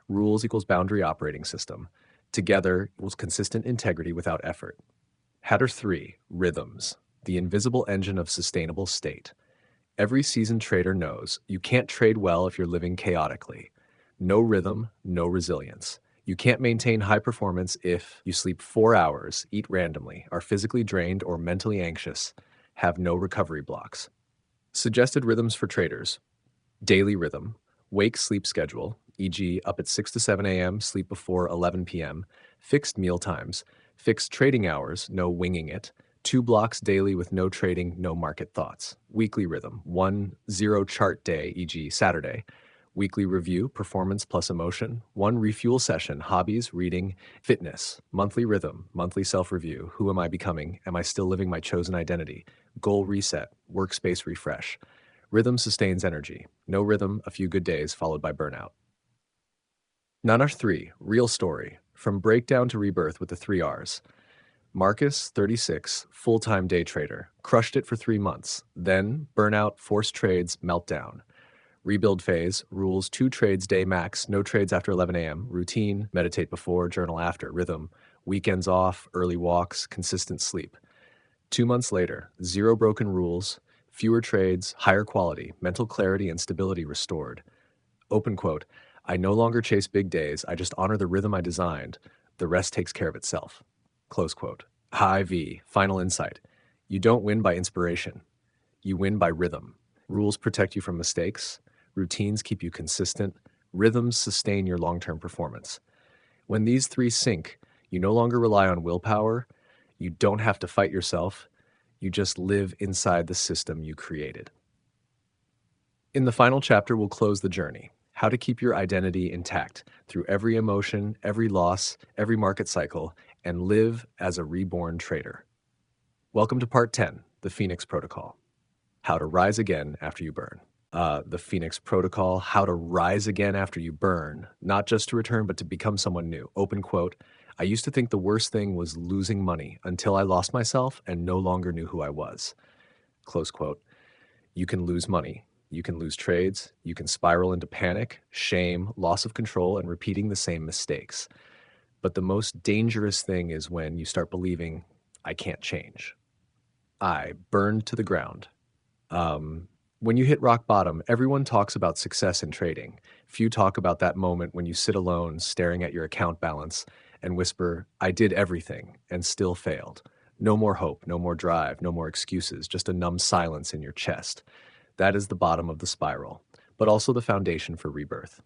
Rules equals boundary operating system. Together equals consistent integrity without effort. Header 3, rhythms, the invisible engine of sustainable state. Every seasoned trader knows you can't trade well if you're living chaotically. No rhythm, no resilience. You can't maintain high performance if you sleep 4 hours, eat randomly, are physically drained or mentally anxious, have no recovery blocks. Suggested rhythms for traders. Daily rhythm, wake sleep schedule, e.g. up at 6 to 7 a.m., sleep before 11 p.m., fixed meal times, fixed trading hours, no winging it, 2 blocks daily with no trading, no market thoughts. Weekly rhythm, 1 zero chart day, e.g. Saturday. Weekly review, performance plus emotion. 1 refuel session, hobbies, reading, fitness. Monthly rhythm, monthly self-review. Who am I becoming? Am I still living my chosen identity? Goal reset, workspace refresh. Rhythm sustains energy. No rhythm, a few good days followed by burnout. Nanar 3, real story. From breakdown to rebirth with the 3 R's. Marcus, 36, full-time day trader. Crushed it for 3 months. Then, burnout, forced trades, meltdown. Rebuild phase, rules 2 trades day max, no trades after 11 a.m. Routine, meditate before, journal after. Rhythm, weekends off, early walks, consistent sleep. 2 months later, 0 broken rules, fewer trades, higher quality, mental clarity and stability restored. Open quote, I no longer chase big days, I just honor the rhythm I designed. The rest takes care of itself. Close quote. IV, final insight. You don't win by inspiration. You win by rhythm. Rules protect you from mistakes. Routines keep you consistent. Rhythms sustain your long-term performance. When these 3 sync, you no longer rely on willpower. You don't have to fight yourself. You just live inside the system you created. In the final chapter, we'll close the journey. How to keep your identity intact through every emotion, every loss, every market cycle, and live as a reborn trader. Welcome to Part 10, the Phoenix Protocol. How to rise again after you burn. The Phoenix Protocol, how to rise again after you burn, not just to return, but to become someone new. Open quote, I used to think the worst thing was losing money until I lost myself and no longer knew who I was. Close quote. You can lose money. You can lose trades. You can spiral into panic, shame, loss of control, and repeating the same mistakes. But the most dangerous thing is when you start believing, I can't change. I burned to the ground. When you hit rock bottom, everyone talks about success in trading. Few talk about that moment when you sit alone, staring at your account balance, and whisper, I did everything, and still failed. No more hope, no more drive, no more excuses, just a numb silence in your chest. That is the bottom of the spiral, but also the foundation for rebirth.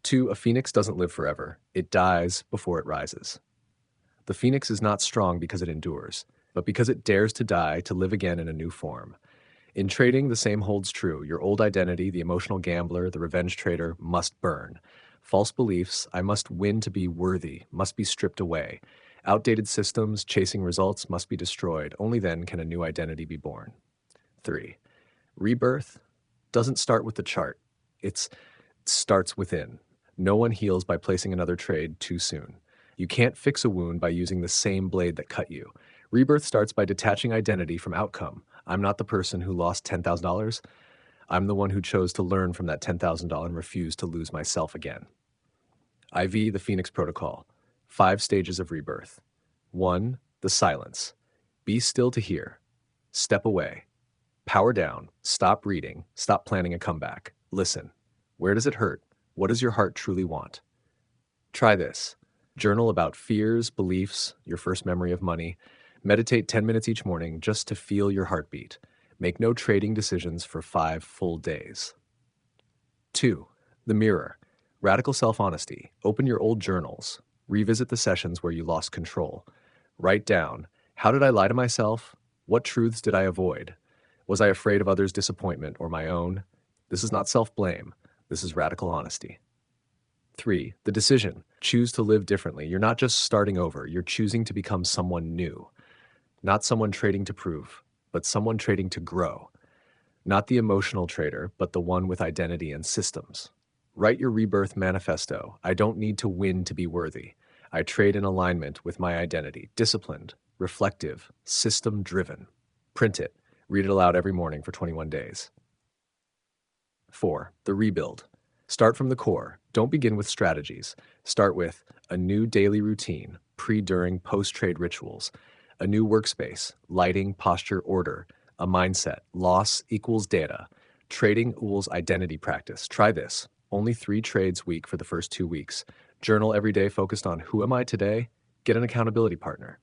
2, a phoenix doesn't live forever. It dies before it rises. The phoenix is not strong because it endures, but because it dares to die to live again in a new form. In trading, the same holds true. Your old identity, the emotional gambler, the revenge trader, must burn. False beliefs, I must win to be worthy, must be stripped away. Outdated systems, chasing results, must be destroyed. Only then can a new identity be born. 3, rebirth doesn't start with the chart. It starts within. No one heals by placing another trade too soon. You can't fix a wound by using the same blade that cut you. Rebirth starts by detaching identity from outcome. I'm not the person who lost $10,000. I'm the one who chose to learn from that $10,000 and refused to lose myself again. IV, the Phoenix Protocol. 5 stages of rebirth. 1, the silence. Be still to hear. Step away. Power down. Stop reading. Stop planning a comeback. Listen. Where does it hurt? What does your heart truly want? Try this. Journal about fears, beliefs, your first memory of money. Meditate 10 minutes each morning just to feel your heartbeat. Make no trading decisions for 5 full days. 2, the mirror. Radical self-honesty. Open your old journals. Revisit the sessions where you lost control. Write down, how did I lie to myself? What truths did I avoid? Was I afraid of others' disappointment or my own? This is not self-blame. This is radical honesty. 3. The decision. Choose to live differently. You're not just starting over, you're choosing to become someone new. Not someone trading to prove, but someone trading to grow. Not the emotional trader, but the one with identity and systems. Write your rebirth manifesto. I don't need to win to be worthy. I trade in alignment with my identity, disciplined, reflective, system-driven. Print it. Read it aloud every morning for 21 days. 4. The rebuild. Start from the core. Don't begin with strategies. Start with a new daily routine, pre, during, post-trade rituals, a new workspace, lighting, posture, order, a mindset, loss equals data, trading equals identity practice. Try this. Only 3 trades a week for the first 2 weeks. Journal every day focused on who am I today? Get an accountability partner.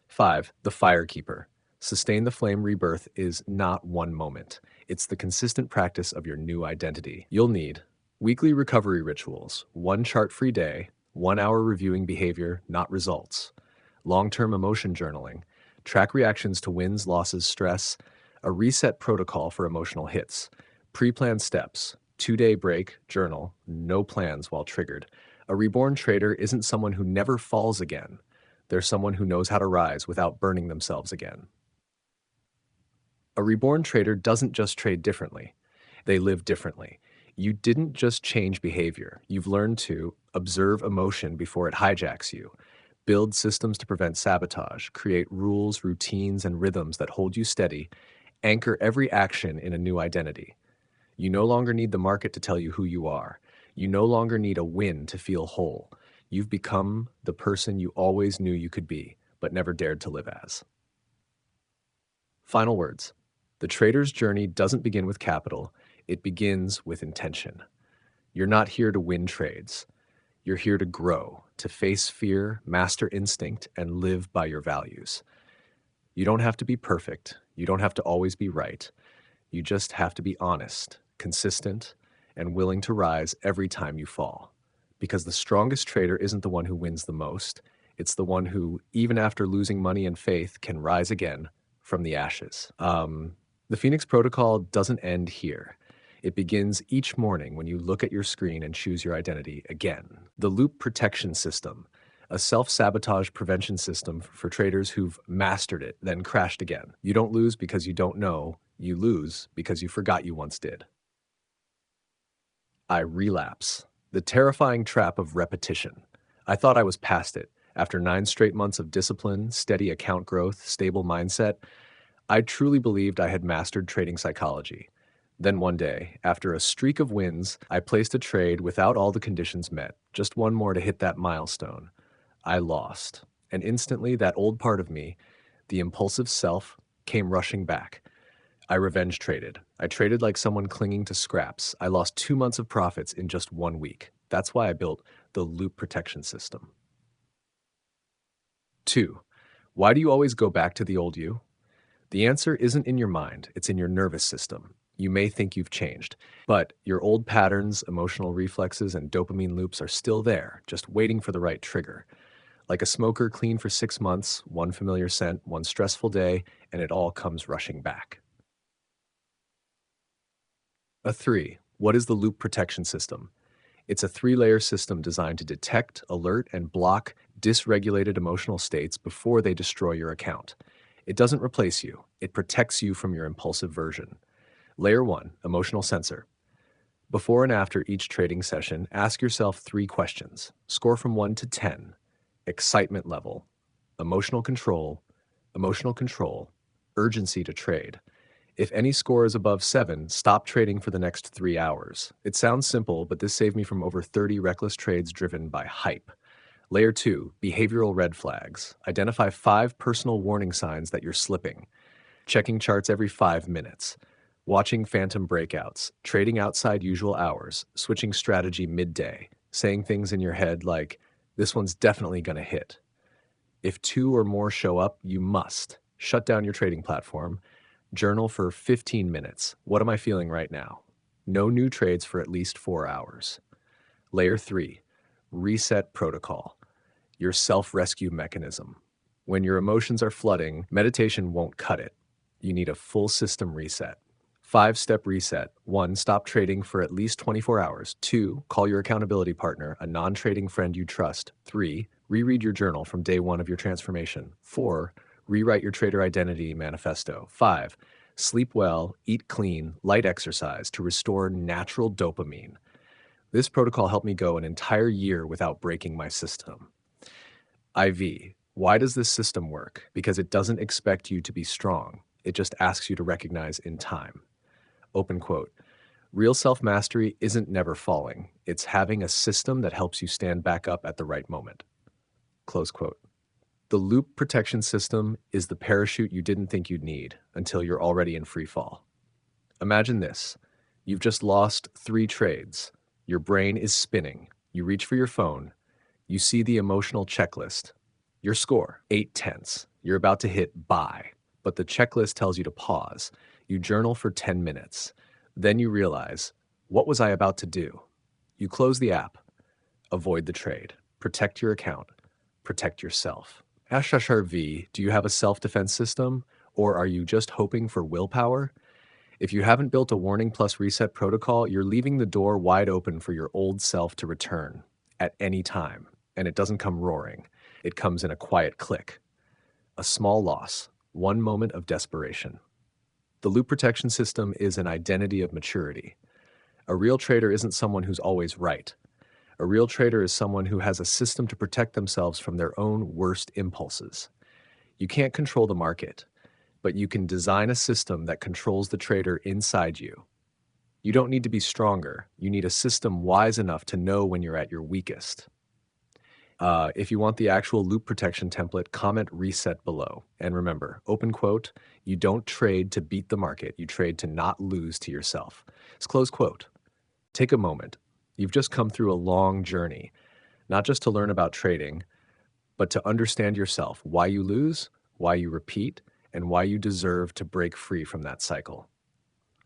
5. The firekeeper. Sustain the flame rebirth is not one moment. It's the consistent practice of your new identity. You'll need weekly recovery rituals, 1 chart-free day, 1 hour reviewing behavior, not results, long-term emotion journaling, track reactions to wins, losses, stress, a reset protocol for emotional hits, pre-planned steps, 2-day break, journal, no plans while triggered. A reborn trader isn't someone who never falls again. They're someone who knows how to rise without burning themselves again. A reborn trader doesn't just trade differently. They live differently. You didn't just change behavior. You've learned to observe emotion before it hijacks you, build systems to prevent sabotage, create rules, routines, and rhythms that hold you steady, anchor every action in a new identity. You no longer need the market to tell you who you are. You no longer need a win to feel whole. You've become the person you always knew you could be, but never dared to live as. Final words. The trader's journey doesn't begin with capital. It begins with intention. You're not here to win trades. You're here to grow, to face fear, master instinct, and live by your values. You don't have to be perfect. You don't have to always be right. You just have to be honest, consistent, and willing to rise every time you fall. Because the strongest trader isn't the one who wins the most. It's the one who, even after losing money and faith, can rise again from the ashes. The Phoenix Protocol doesn't end here. It begins each morning when you look at your screen and choose your identity again. The Loop Protection System, a self-sabotage prevention system for traders who've mastered it, then crashed again. You don't lose because you don't know. You lose because you forgot you once did. I relapse. The terrifying trap of repetition. I thought I was past it. After 9 straight months of discipline, steady account growth, stable mindset, I truly believed I had mastered trading psychology. Then one day, after a streak of wins, I placed a trade without all the conditions met, just one more to hit that milestone. I lost, and instantly that old part of me, the impulsive self, came rushing back. I revenge traded. I traded like someone clinging to scraps. I lost 2 months of profits in just 1 week. That's why I built the Loop Protection System. 2. Why do you always go back to the old you? The answer isn't in your mind, it's in your nervous system. You may think you've changed, but your old patterns, emotional reflexes, and dopamine loops are still there, just waiting for the right trigger. Like a smoker clean for 6 months, 1 familiar scent, 1 stressful day, and it all comes rushing back. 3. What is the Loop Protection System? It's a 3-layer system designed to detect, alert, and block dysregulated emotional states before they destroy your account. It doesn't replace you. It protects you from your impulsive version. Layer 1, emotional sensor. Before and after each trading session, ask yourself 3 questions. Score from 1 to 10. Excitement level, emotional control, urgency to trade. If any score is above 7, stop trading for the next 3 hours. It sounds simple, but this saved me from over 30 reckless trades driven by hype. Layer 2, behavioral red flags. Identify 5 personal warning signs that you're slipping. Checking charts every 5 minutes. Watching phantom breakouts. Trading outside usual hours. Switching strategy midday. Saying things in your head like, this one's definitely gonna hit. If 2 or more show up, you must shut down your trading platform. Journal for 15 minutes. What am I feeling right now? No new trades for at least 4 hours. Layer 3, reset protocol. Your self-rescue mechanism. When your emotions are flooding, meditation won't cut it. You need a full system reset. 5-step reset. 1. Stop trading for at least 24 hours. 2. Call your accountability partner, a non-trading friend you trust. 3. Reread your journal from day 1 of your transformation. 4. Rewrite your trader identity manifesto. 5. Sleep well, eat clean, light exercise to restore natural dopamine. This protocol helped me go an entire year without breaking my system. IV. Why does this system work? Because it doesn't expect you to be strong. It just asks you to recognize in time. Open quote. Real self-mastery isn't never falling. It's having a system that helps you stand back up at the right moment. Close quote. The loop protection system is the parachute you didn't think you'd need until you're already in free fall. Imagine this. You've just lost 3 trades. Your brain is spinning. You reach for your phone. You see the emotional checklist. Your score, 8/10. You're about to hit buy, but the checklist tells you to pause. You journal for 10 minutes. Then you realize, what was I about to do? You close the app. Avoid the trade. Protect your account. Protect yourself. V, do you have a self-defense system, or are you just hoping for willpower? If you haven't built a warning plus reset protocol, you're leaving the door wide open for your old self to return at any time. And it doesn't come roaring. It comes in a quiet click. A small loss. One moment of desperation. The loop protection system is an identity of maturity. A real trader isn't someone who's always right. A real trader is someone who has a system to protect themselves from their own worst impulses. You can't control the market, but you can design a system that controls the trader inside you. You don't need to be stronger. You need a system wise enough to know when you're at your weakest. If you want the actual loop protection template, comment reset below. And remember, open quote, you don't trade to beat the market. You trade to not lose to yourself. It's close quote. Take a moment. You've just come through a long journey, not just to learn about trading, but to understand yourself, why you lose, why you repeat, and why you deserve to break free from that cycle.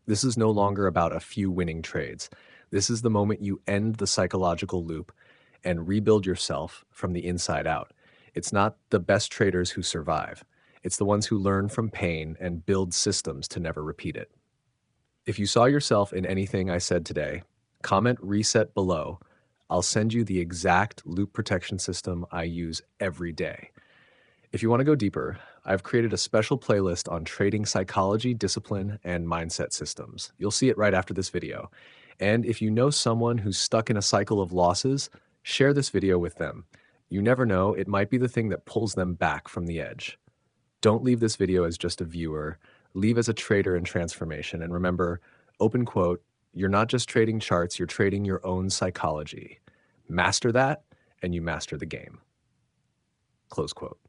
This is no longer about a few winning trades. This is the moment you end the psychological loop and rebuild yourself from the inside out. It's not the best traders who survive. It's the ones who learn from pain and build systems to never repeat it. If you saw yourself in anything I said today, comment reset below. I'll send you the exact loop protection system I use every day. If you want to go deeper, I've created a special playlist on trading psychology, discipline, and mindset systems. You'll see it right after this video. And if you know someone who's stuck in a cycle of losses, share this video with them. You never know, it might be the thing that pulls them back from the edge. Don't leave this video as just a viewer. Leave as a trader in transformation. And remember, open quote, you're not just trading charts, you're trading your own psychology. Master that, and you master the game. Close quote.